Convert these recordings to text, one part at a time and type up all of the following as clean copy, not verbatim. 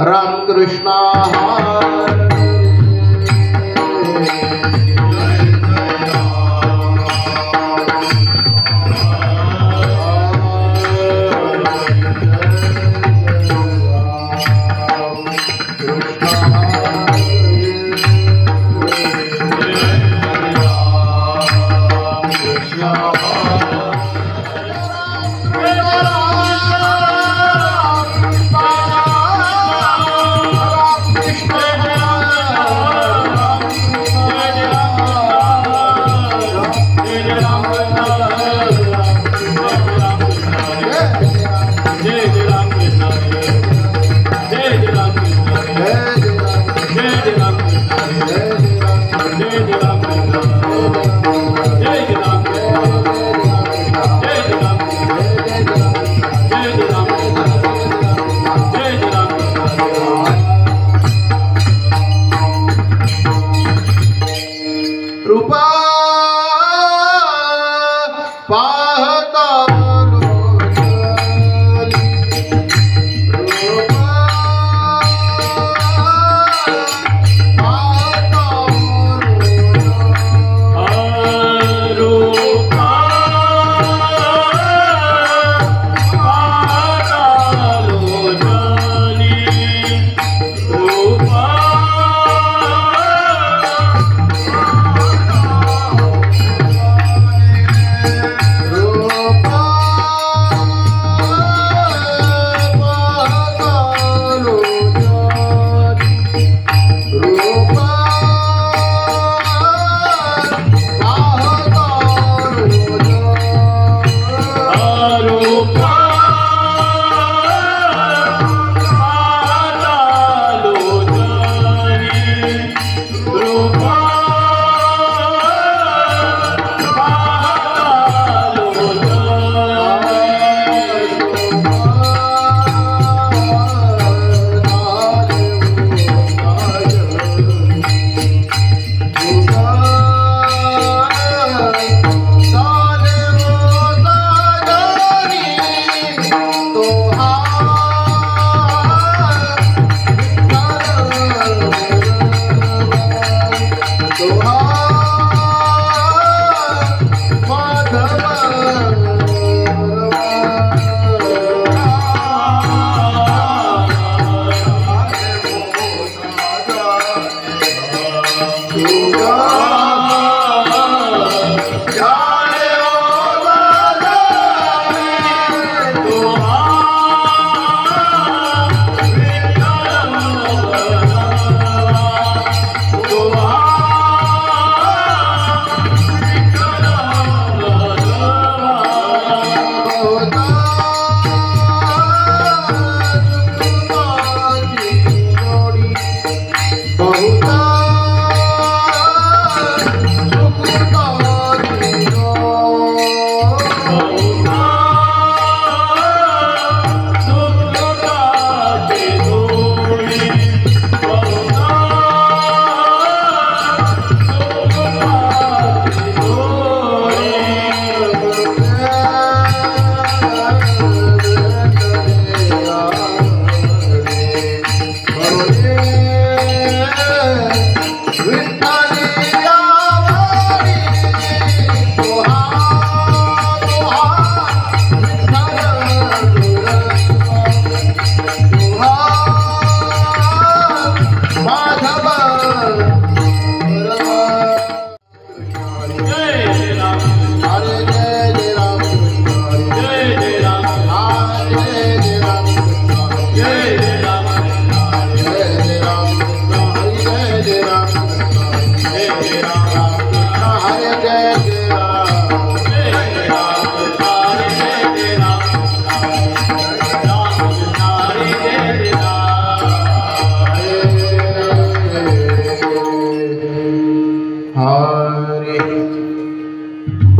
Ram Krishna Oh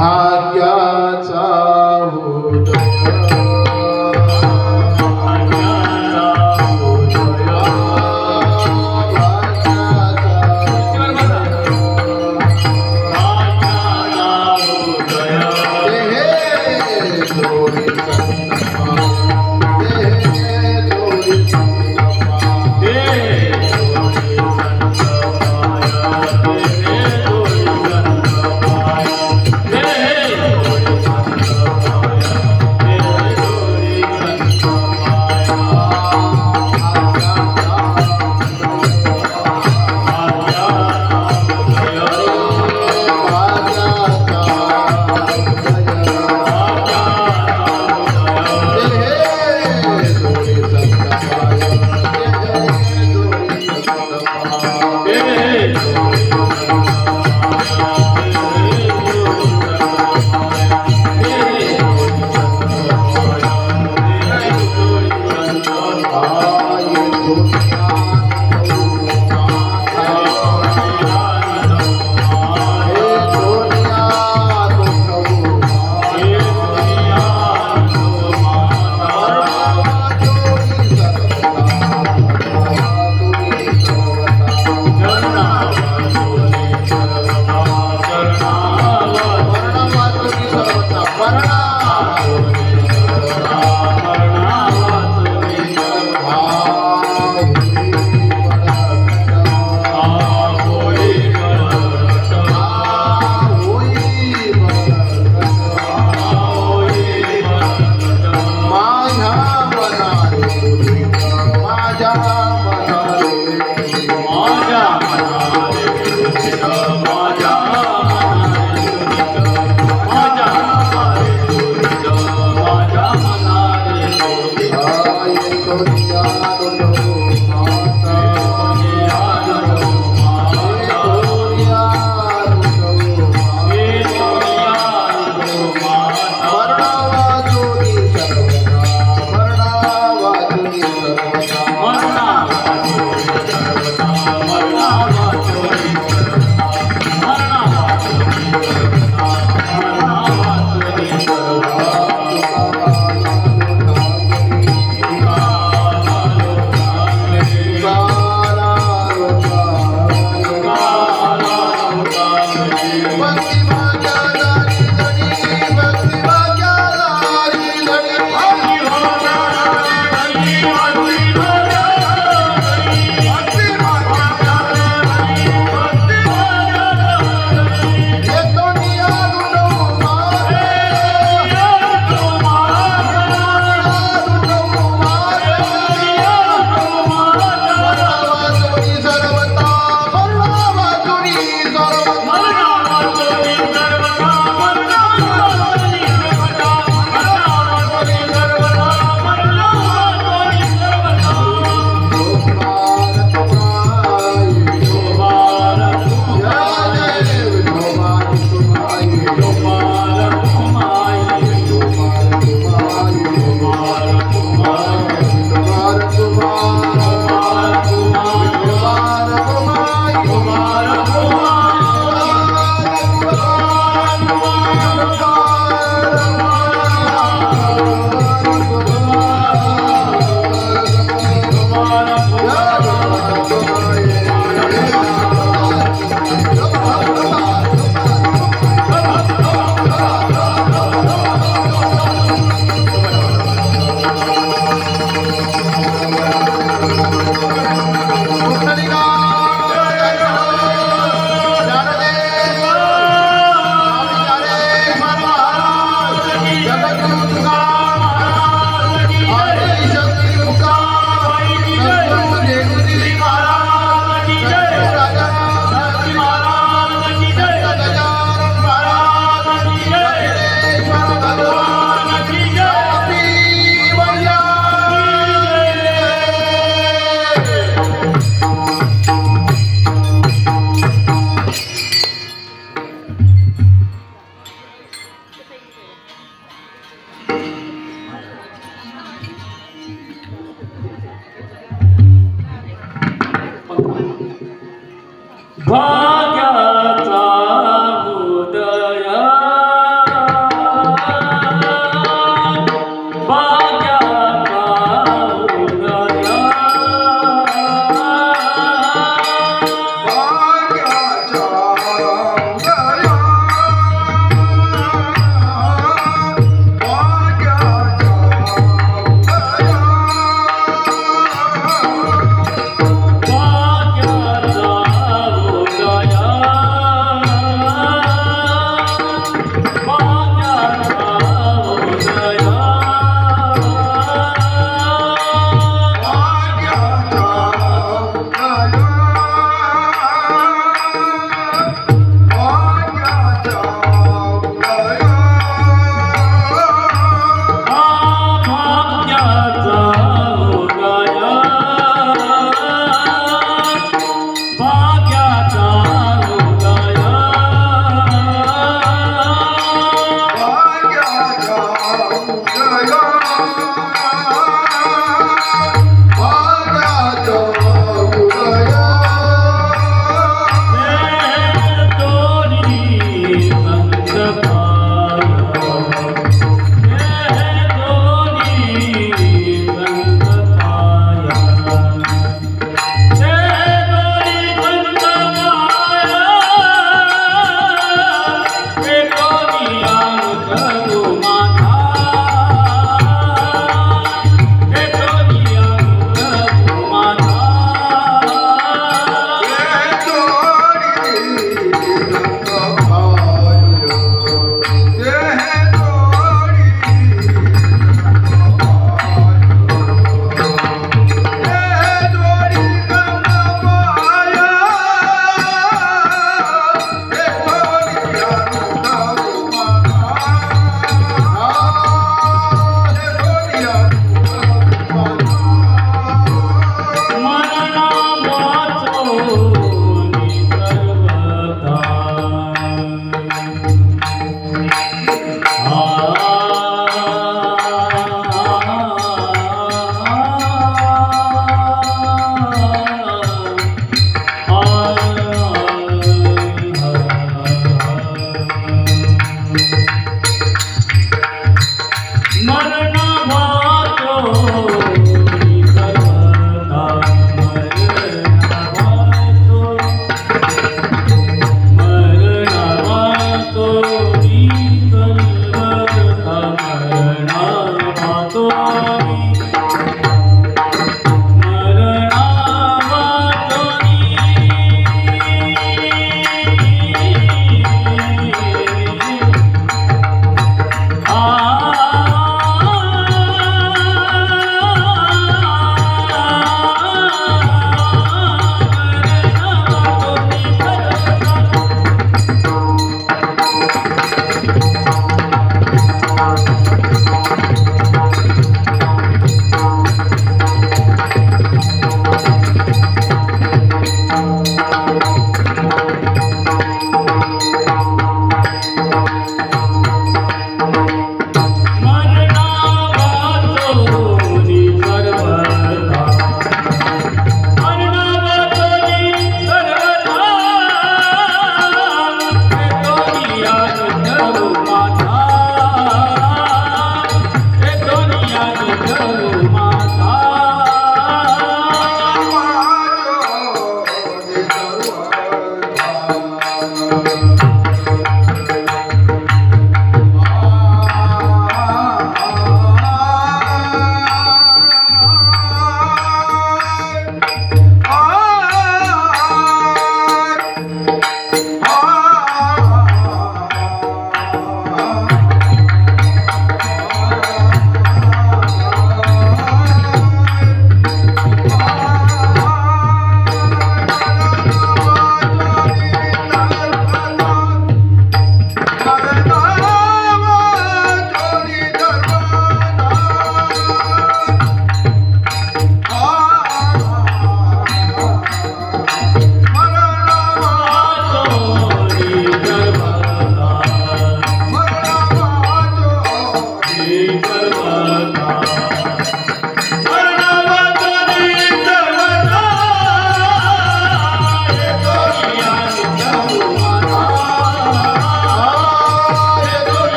भाग्याचा उदय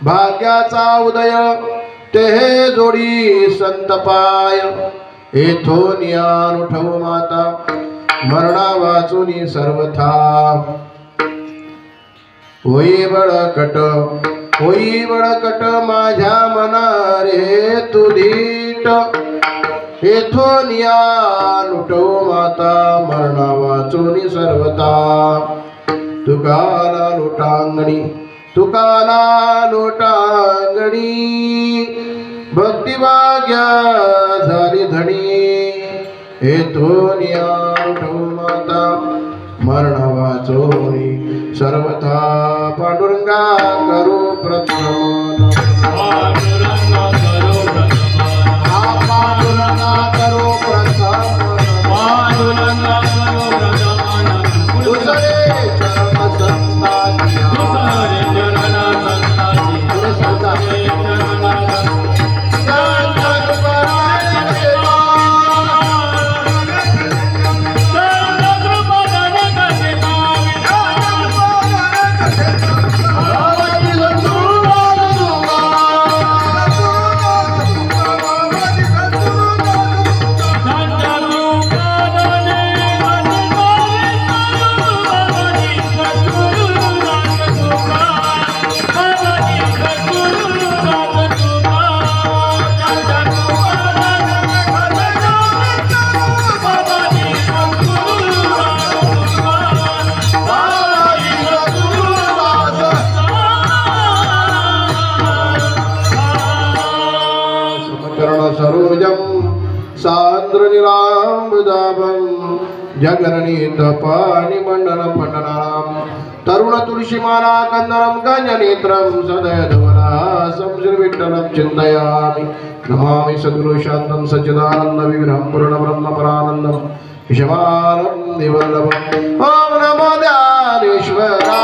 भाग्याचा उदय तेहे जोडी संत पाय येथून अनुठव माता मरणा वाचुनी सर्वथा होई बळकट माझ्या मना रे तुधीट येथून अनुठव माता मरणा वाचुनी सर्वथा तुकाला लोटांगणी भक्तिभाग्या झाली धणी येथून माता मरण वाचोनी सर्वथा पांडुरंगा करो प्रथम पांडुरंगा करो प्रथम दुसरे चरण संताची सरोजं सान्द्रनीलाम्बुदाभं जगन्नीतपाणिमण्डलं मण्डनानां तरुण तुलसीमाला कन्दरं गजनेत्रं सदयधवलासं श्रीविठ्ठलं चिन्तयामि नमामि सद्गुरु शान्तं सच्चिदानन्द विग्रहं पूर्णब्रह्मपरानन्दं विषमानं निवल्लभम् ॐ नमो ज्ञानेश्वरा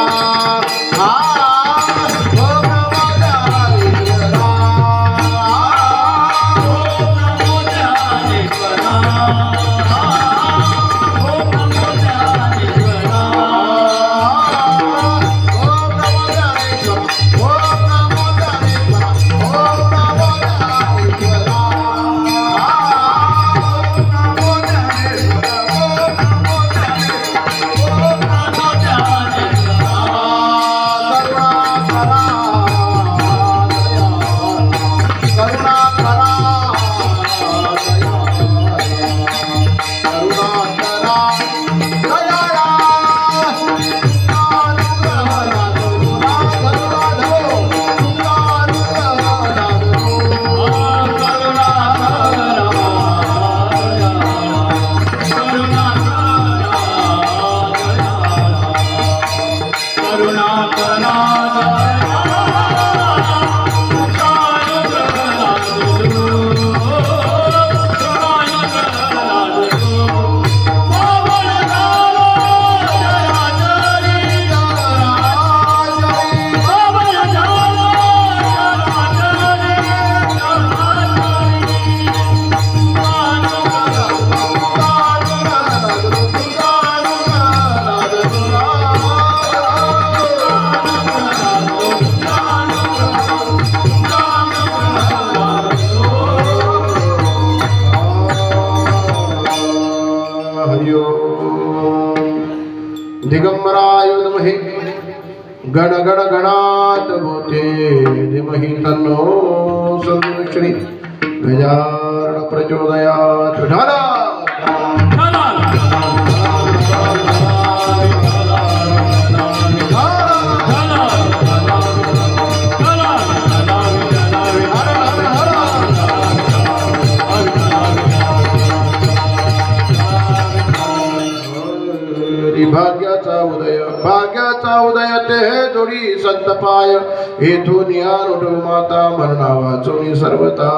दिगंबराय नमः गण गण गणात भूते धीमहि तन्नो श्री गजानन प्रचोदयात् ढाला भाग्याचा उदय ते जोडी संत पाय येथून या माता मरणा वाचोनी सर्वता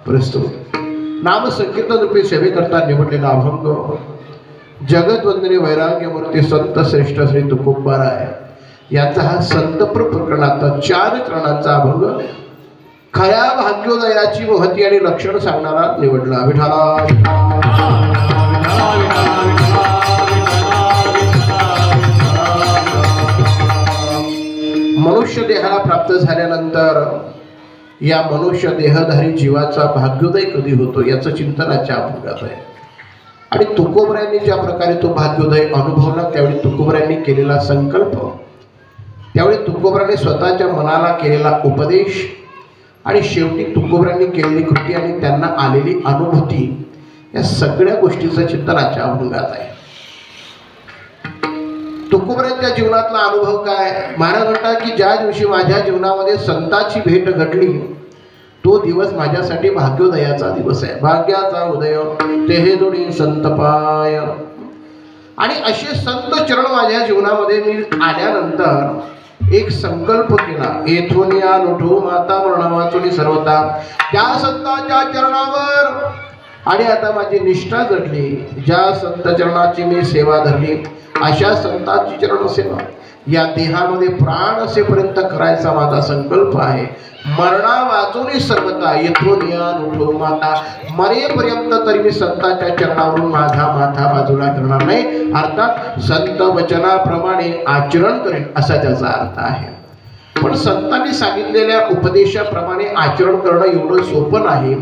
प्रस्तुत नाम संकीर्तन रूपी सेवेकरता निवडलेला अभंग जगतवंदनी वैराग्य मूर्ती संत श्रेष्ठ श्री तुकोबाराय याचा हा संतप्र प्रकरणाचा 4 चरणांचा अभंग खऱ्या भाग्योदयाची महती आणि लक्षण सांगणारा निवडला विठाला मनुष्य देहाला प्राप्त झाल्यानंतर या मनुष्य देहधारी जीवाचा भाग्योदय कधी होतो याचं चिंतनाच्या अभंगात आहे आणि तुकोबऱ्यांनी ज्या प्रकारे तो भाग्योदय अनुभवला त्यावेळी तुकोबऱ्यांनी केलेला संकल्प त्यावेळी तुकोबऱ्यांनी स्वतःच्या मनाला केलेला उपदेश आणि शेवटी तुकोबऱ्यांनी केलेली कृती आणि त्यांना आलेली अनुभूती या सगळ्या गोष्टीचं चिंतनाच्या अभंगात आहे तुकोबऱ्यांच्या जीवनातला अनुभव काय महाराज म्हणतात की ज्या दिवशी माझ्या जीवनामध्ये संताची भेट घडली तो दिवस माझ्यासाठी भाग्योदयाचा दिवस आहे भाग्याचा उदय ते जोडी संत पाय आणि असे संत चरण माझ्या जीवनामध्ये मी आल्यानंतर एक संकल्प केला येथून या नोठू माता मरणा वाचुनी सर्वता त्या संतांच्या चरणावर आणि आता माझी निष्ठा जडली ज्या संत चरणाची मी सेवा धरली अशा संतांची चरण सेवा या देहामध्ये प्राण असेपर्यंत करायचा माझा संकल्प आहे मरणा वाचून सर्वता येथून या नोठो माता मरेपर्यंत तरी मी संतांच्या चरणावरून माझा माथा बाजूला करणार नाही अर्थात संत वचनाप्रमाणे आचरण करेन असा त्याचा अर्थ आहे पण संतांनी सांगितलेल्या उपदेशाप्रमाणे आचरण करणं एवढं सोपं नाही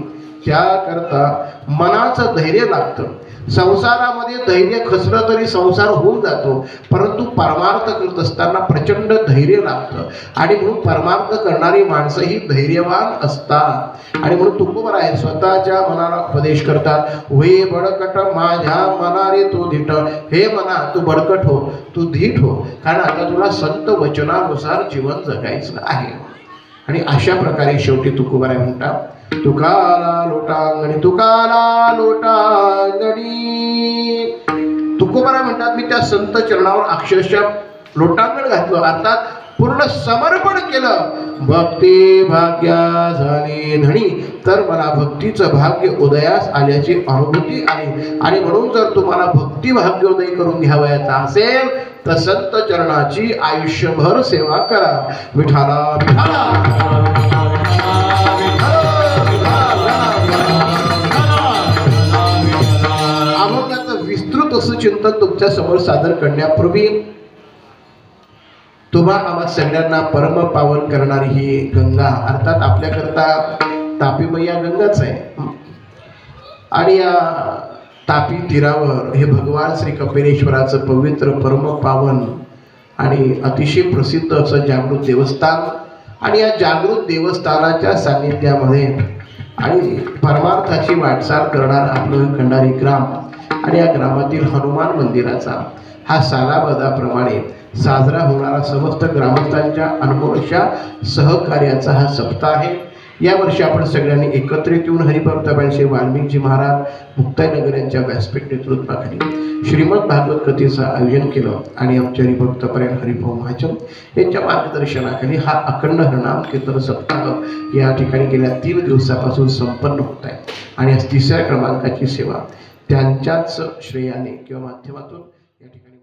त्याकरता मनाचं धैर्य लागतं संसारामध्ये धैर्य खचलं तरी संसार होऊन जातो परंतु परमार्थ करत असताना प्रचंड धैर्य लागतं आणि म्हणून परमार्थ करणारी माणसं ही धैर्यवान असतात आणि म्हणून तुकोबराय स्वतःच्या मनाला उपदेश करतात वे बडकट माझ्या मना रे तू धीट हे मना तू बडकट हो तू धीट हो कारण आता तुला संत वचनानुसार जीवन जगायचं आहे आणि अशा प्रकारे शेवटी तुकोबाराय म्हणतात, तुकाला लोटांगणी तुकाला लोटांगणी. तुकोबाराय म्हणतात, मी त्या संत चरणावर अक्षरशः लोटांगण घातलं, अर्थात पूर्ण समर्पण केलं. भक्ती भाग्या झाली धणी, तर मला भक्तीचं भाग्य उदयास आल्याची अनुभूती आली. आणि म्हणून जर तुम्हाला भक्ती भाग्योदय करून घ्यावयाचा असेल तर संत चरणाची आयुष्यभर सेवा करा. विठाला विठाला अभंगाचं विस्तृत असं चिंतन तुमच्या समोर सादर करण्यापूर्वी तुम्हा आम्हा सगळ्यांना परम पावन करणारी ही गंगा, अर्थात आपल्याकरता तापी मैया गंगाच आहे. आणि या तापी तीरावर हे भगवान श्री कपिलेश्वराचं पवित्र परम पावन आणि अतिशय प्रसिद्ध असं जागृत देवस्थान. आणि या जागृत देवस्थानाच्या सान्निध्यामध्ये आणि परमार्थाची वाटचाल करणार आपलं खंडारी ग्राम आणि या ग्रामातील हनुमान मंदिराचा हा सालाबदाप्रमाणे साजरा होणारा समस्त ग्रामस्थांच्या अनमोलशा सहकार्याचा हा सप्ताह आहे. यावर्षी आपण सगळ्यांनी एकत्रित येऊन हरिभक्त श्री वाल्मिकजी महाराज मुक्ताईनगर यांच्या व्यासपीठ नेतृत्वाखाली श्रीमद भागवत कथेचं आयोजन केलं. आणि आमचे हरिभक्तपरायण हरिभाऊ महाजन यांच्या मार्गदर्शनाखाली हा अखंड हरिनाम कीर्तन सप्ताह या ठिकाणी गेल्या 3 दिवसापासून संपन्न होत आहे. आणि आज 3ऱ्या क्रमांकाची सेवा त्यांच्याच श्रेयाने किंवा माध्यमातून या ठिकाणी